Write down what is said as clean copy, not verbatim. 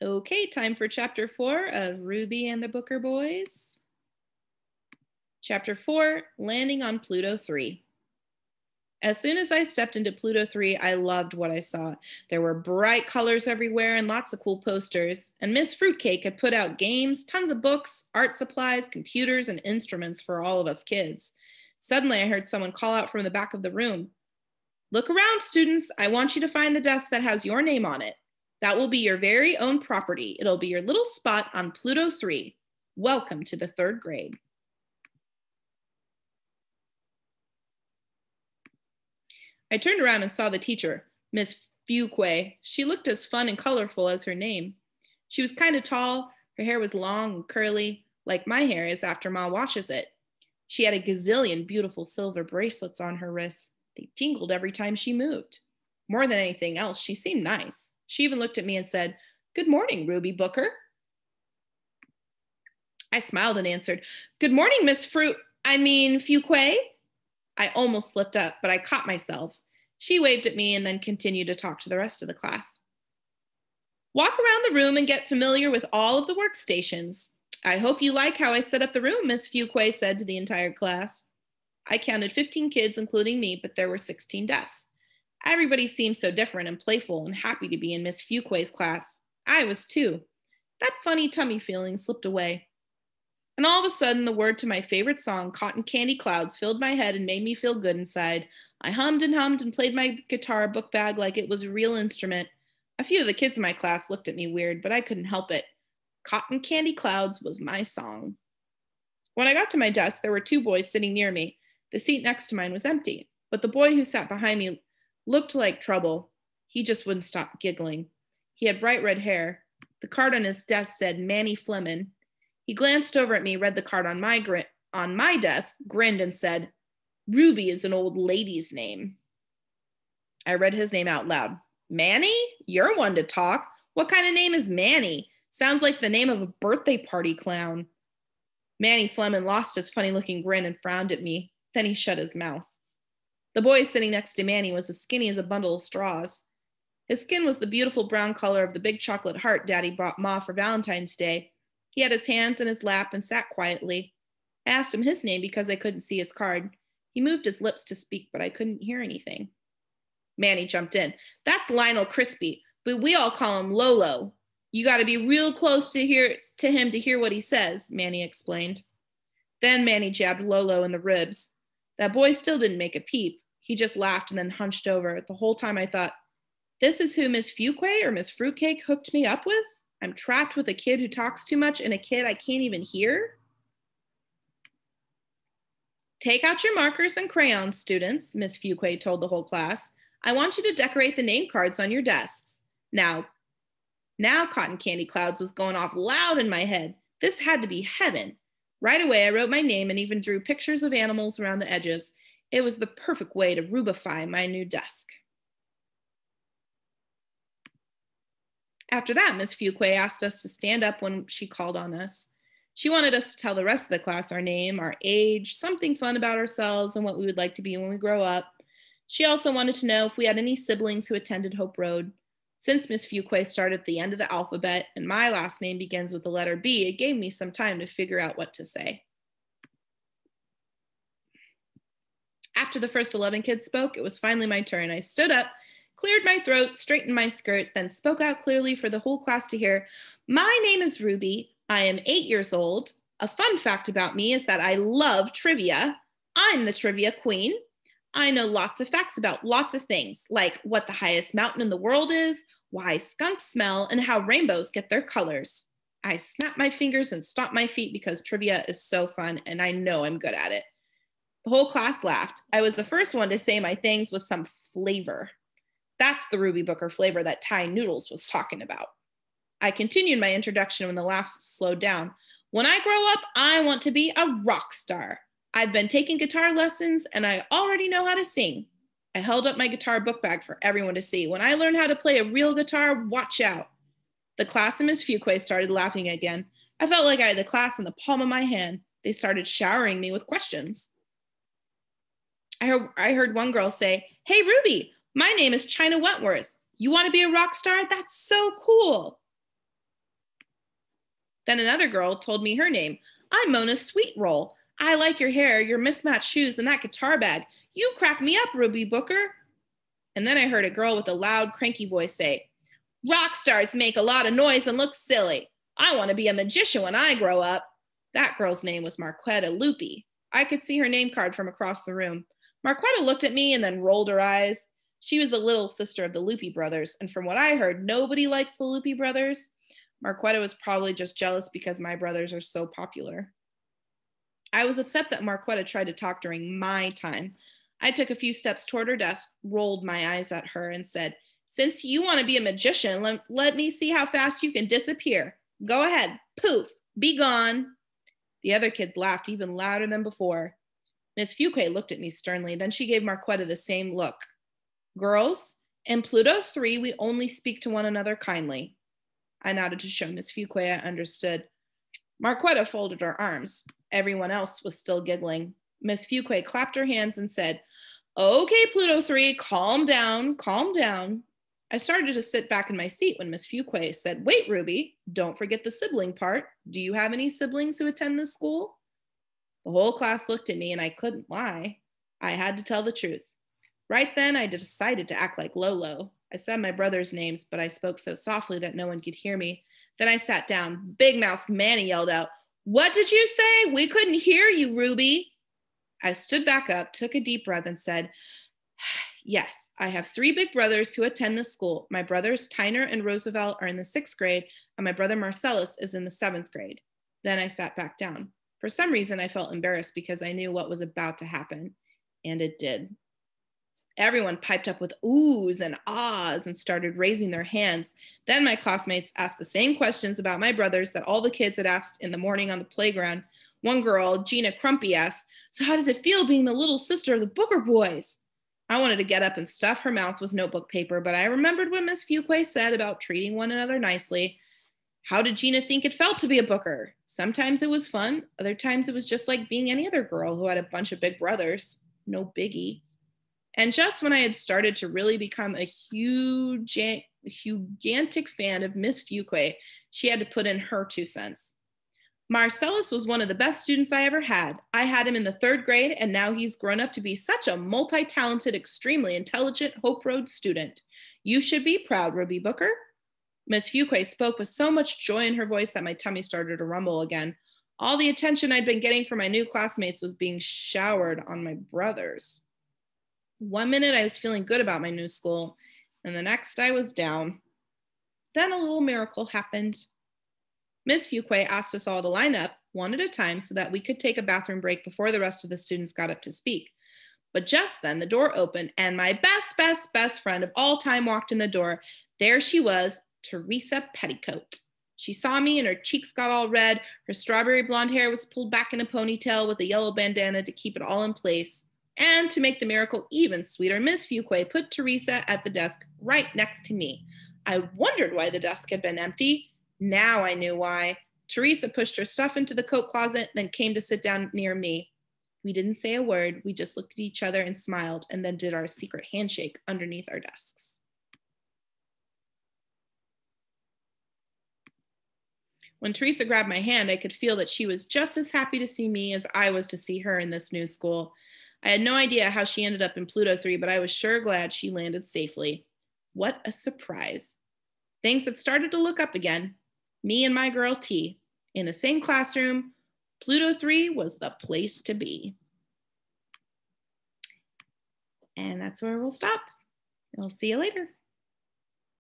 Okay, time for chapter 4 of Ruby and the Booker Boys. Chapter 4, Landing on Pluto 3. As soon as I stepped into Pluto 3, I loved what I saw. There were bright colors everywhere and lots of cool posters. And Miss Fruitcake had put out games, tons of books, art supplies, computers, and instruments for all of us kids. Suddenly, I heard someone call out from the back of the room. "Look around, students. I want you to find the desk that has your name on it. That will be your very own property. It'll be your little spot on Pluto 3. Welcome to the 3rd grade." I turned around and saw the teacher, Miss Fuquay. She looked as fun and colorful as her name. She was kind of tall. Her hair was long and curly, like my hair is after Ma washes it. She had a gazillion beautiful silver bracelets on her wrists. They jingled every time she moved. More than anything else, she seemed nice. She even looked at me and said, "Good morning, Ruby Booker." I smiled and answered, "Good morning, Miss Fuquay." I almost slipped up, but I caught myself. She waved at me and then continued to talk to the rest of the class. "Walk around the room and get familiar with all of the workstations. I hope you like how I set up the room," Miss Fuquay said to the entire class. I counted 15 kids, including me, but there were 16 desks. Everybody seemed so different and playful and happy to be in Miss Fuquay's class. I was too. That funny tummy feeling slipped away. And all of a sudden, the word to my favorite song, "Cotton Candy Clouds," filled my head and made me feel good inside. I hummed and played my guitar book bag like it was a real instrument. A few of the kids in my class looked at me weird, but I couldn't help it. "Cotton Candy Clouds" was my song. When I got to my desk, there were 2 boys sitting near me. The seat next to mine was empty, but the boy who sat behind me looked like trouble. He just wouldn't stop giggling. He had bright red hair. The card on his desk said Manny Fleming. He glanced over at me, read the card on my desk, grinned, and said, "Ruby is an old lady's name." I read his name out loud. "Manny? You're one to talk. What kind of name is Manny? Sounds like the name of a birthday party clown." Manny Fleming lost his funny-looking grin and frowned at me. Then he shut his mouth. The boy sitting next to Manny was as skinny as a bundle of straws. His skin was the beautiful brown color of the big chocolate heart Daddy brought Ma for Valentine's Day. He had his hands in his lap and sat quietly. I asked him his name because I couldn't see his card. He moved his lips to speak, but I couldn't hear anything. Manny jumped in. "That's Lionel Crispy, but we all call him Lolo. You got to be real close to him to hear what he says," Manny explained. Then Manny jabbed Lolo in the ribs. That boy still didn't make a peep. He just laughed and then hunched over. The whole time I thought, this is who Miss Fuquay or Miss Fruitcake hooked me up with? I'm trapped with a kid who talks too much and a kid I can't even hear? "Take out your markers and crayons, students," Miss Fuquay told the whole class. "I want you to decorate the name cards on your desks." Now Cotton Candy Clouds was going off loud in my head. This had to be heaven. Right away, I wrote my name and even drew pictures of animals around the edges. It was the perfect way to rubify my new desk. After that, Miss Fuquay asked us to stand up when she called on us. She wanted us to tell the rest of the class our name, our age, something fun about ourselves, and what we would like to be when we grow up. She also wanted to know if we had any siblings who attended Hope Road. Since Miss Fuquay started at the end of the alphabet and my last name begins with the letter B, it gave me some time to figure out what to say. After the first 11 kids spoke, it was finally my turn. I stood up, cleared my throat, straightened my skirt, then spoke out clearly for the whole class to hear. "My name is Ruby. I am 8 years old. A fun fact about me is that I love trivia. I'm the trivia queen. I know lots of facts about lots of things, like what the highest mountain in the world is, why skunks smell, and how rainbows get their colors." I snapped my fingers and stomped my feet because trivia is so fun, and I know I'm good at it. The whole class laughed. I was the first one to say my things with some flavor. That's the Ruby Booker flavor that Thai Noodles was talking about. I continued my introduction when the laugh slowed down. "When I grow up, I want to be a rock star. I've been taking guitar lessons and I already know how to sing." I held up my guitar book bag for everyone to see. "When I learn how to play a real guitar, watch out." The class and Miss Fuquay started laughing again. I felt like I had the class in the palm of my hand. They started showering me with questions. I heard one girl say, "Hey, Ruby, my name is Chyna Wentworth. You want to be a rock star? That's so cool." Then another girl told me her name. I'm Mona Sweetroll. I like your hair, your mismatched shoes, and that guitar bag. You crack me up, Ruby Booker. And then I heard a girl with a loud, cranky voice say, rock stars make a lot of noise and look silly. I want to be a magician when I grow up. That girl's name was Marjorie Loopy. I could see her name card from across the room. Marquetta looked at me and then rolled her eyes. She was the little sister of the Loopy brothers, and from what I heard, nobody likes the Loopy brothers. Marquetta was probably just jealous because my brothers are so popular. I was upset that Marquetta tried to talk during my time. I took a few steps toward her desk, rolled my eyes at her, and said, since you want to be a magician, let me see how fast you can disappear. Go ahead. Poof. Be gone. The other kids laughed even louder than before. Miss Fuquay looked at me sternly. Then she gave Marquetta the same look. Girls, in Pluto 3, we only speak to one another kindly. I nodded to show Miss Fuquay I understood. Marquetta folded her arms. Everyone else was still giggling. Miss Fuquay clapped her hands and said, okay, Pluto 3, calm down, calm down. I started to sit back in my seat when Miss Fuquay said, wait, Ruby, don't forget the sibling part. Do you have any siblings who attend this school? The whole class looked at me and I couldn't lie. I had to tell the truth. Right then, I decided to act like Lolo. I said my brother's names, but I spoke so softly that no one could hear me. Then I sat down. Big-mouthed Manny yelled out, what did you say? We couldn't hear you, Ruby. I stood back up, took a deep breath, and said, yes, I have 3 big brothers who attend this school. My brothers Tyner and Roosevelt are in the 6th grade, and my brother Marcellus is in the 7th grade. Then I sat back down. For some reason, I felt embarrassed because I knew what was about to happen, and it did. Everyone piped up with oohs and ahs and started raising their hands. Then my classmates asked the same questions about my brothers that all the kids had asked in the morning on the playground. One girl, Gina Crumpy, asked, so how does it feel being the little sister of the Booker boys? I wanted to get up and stuff her mouth with notebook paper, but I remembered what Miss Fuquay said about treating one another nicely. How did Gina think it felt to be a Booker? Sometimes it was fun. Other times it was just like being any other girl who had a bunch of big brothers. No biggie. And just when I had started to really become a gigantic fan of Miss Fuquay, she had to put in her 2 cents. Marcellus was one of the best students I ever had. I had him in the 3rd grade, and now he's grown up to be such a multi-talented, extremely intelligent Hope Road student. You should be proud, Ruby Booker. Miss Fuquay spoke with so much joy in her voice that my tummy started to rumble again. All the attention I'd been getting from my new classmates was being showered on my brothers. One minute I was feeling good about my new school, and the next I was down. Then a little miracle happened. Miss Fuquay asked us all to line up one at a time so that we could take a bathroom break before the rest of the students got up to speak. But just then the door opened and my best friend of all time walked in the door. There she was, Teresa Petticoat. She saw me and her cheeks got all red. Her strawberry blonde hair was pulled back in a ponytail with a yellow bandana to keep it all in place. And to make the miracle even sweeter, Miss Fuquay put Teresa at the desk right next to me. I wondered why the desk had been empty. Now I knew why. Teresa pushed her stuff into the coat closet, then came to sit down near me. We didn't say a word. We just looked at each other and smiled, and then did our secret handshake underneath our desks. When Teresa grabbed my hand, I could feel that she was just as happy to see me as I was to see her in this new school. I had no idea how she ended up in Pluto 3, but I was sure glad she landed safely. What a surprise. Things had started to look up again. Me and my girl T in the same classroom. Pluto 3 was the place to be. And that's where we'll stop. We'll see you later.